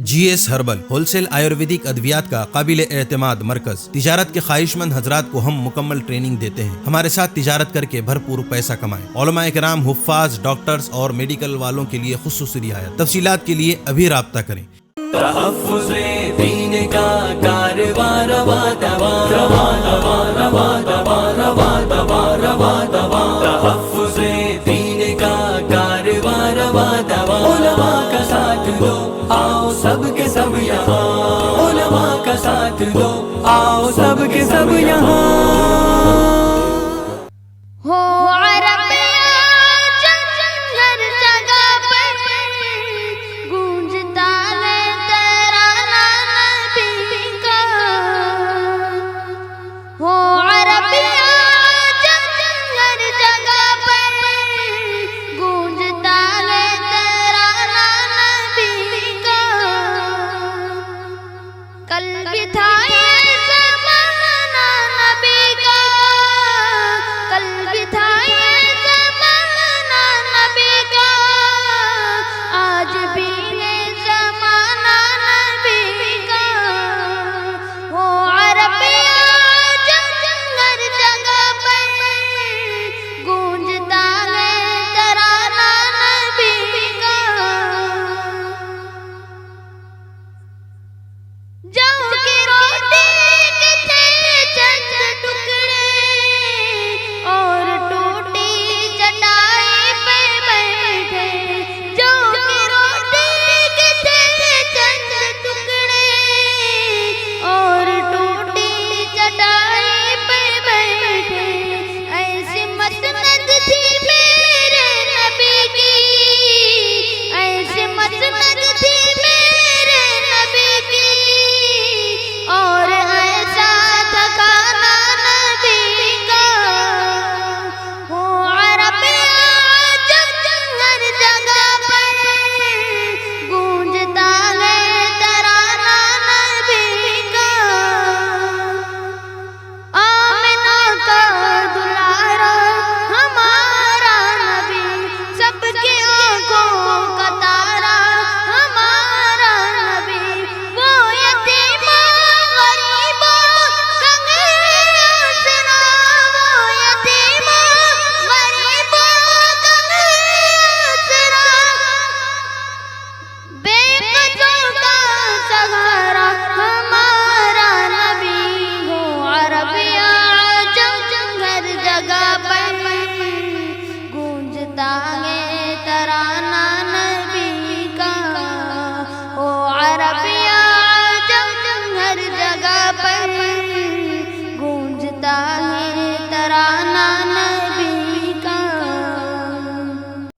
جی S herbal wholesale Ayurvedic ادویات کا قابل اعتماد مرکز۔ تجارت کے خواہش مند حضرات کو ہم مکمل ٹریننگ دیتے ہیں۔ ہمارے ساتھ تجارت کر کے بھرپور پیسہ کمائیں۔ علماء کرام، حفاظ، ڈاکٹرز اور میڈیکل والوں کے لیے خصوصی رعایت۔ تفصیلات کے لیے ابھی رابطہ کریں۔ تحفظ دین کا کارواں رواں رواں رواں رواں رواں رواں رواں رواں رواں رواں تحفظ دین کا کارواں رواں رواں علماء کا ساتھ دو، آؤ سب کے سب یہاں، علماء کا ساتھ دو، آؤ سب کے سب یہاں۔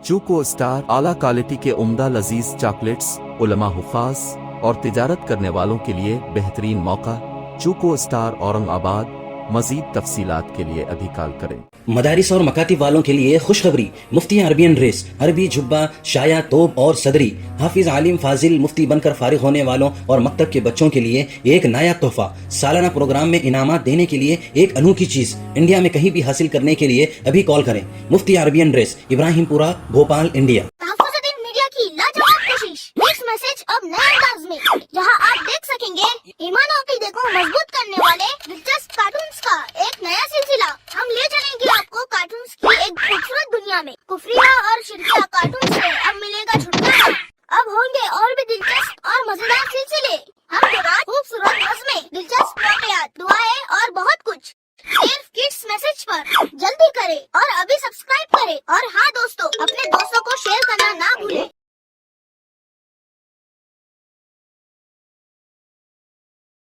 چوکو اسٹار اعلیٰ کوالٹی کے عمدہ لذیذ چاکلیٹس، علماء، حفاظ اور تجارت کرنے والوں کے لیے بہترین موقع۔ چوکو اسٹار اورنگ آباد۔ مزید تفصیلات کے لیے ابھی کال کریں۔ مدارس اور مکاتب والوں کے لیے خوشخبری، مفتی عربین ڈریس، عربی جھبا، شایا، توپ اور صدری، حافظ، عالم، فاضل، مفتی بن کر فارغ ہونے والوں اور مکتب کے بچوں کے لیے ایک نیا تحفہ۔ سالانہ پروگرام میں انعامات دینے کے لیے ایک انوکھی چیز انڈیا میں کہیں بھی حاصل کرنے کے لیے ابھی کال کریں۔ مفتی عربین ڈریس، ابراہیم پورہ، بھوپال، انڈیا۔ میڈیا کی لاجواب کوشش، نیکسٹ میسج اب نئے انداز میں، جہاں آپ دیکھ سکیں گے ایمان و عقیدے کو مضبوط کرنے والے دلچسپ کارٹونز کا ایک نیا سلسلہ۔ ہم لے چلیں گے آپ کو کارٹونز کی ایک خوبصورت دنیا میں۔ کفریہ اور شرکیہ کارٹون سے اب ملے گا چھٹکارا۔ اب ہوں گے اور بھی دلچسپ اور مزیدار سلسلے۔ ہم کے بعد خوبصورت نظمیں، دلچسپ واقعات، دعائیں اور بہت کچھ صرف کڈس میسج پر۔ جلدی کرے اور ابھی سبسکرائب کرے، اور ہاں دوستو، اپنے دوستوں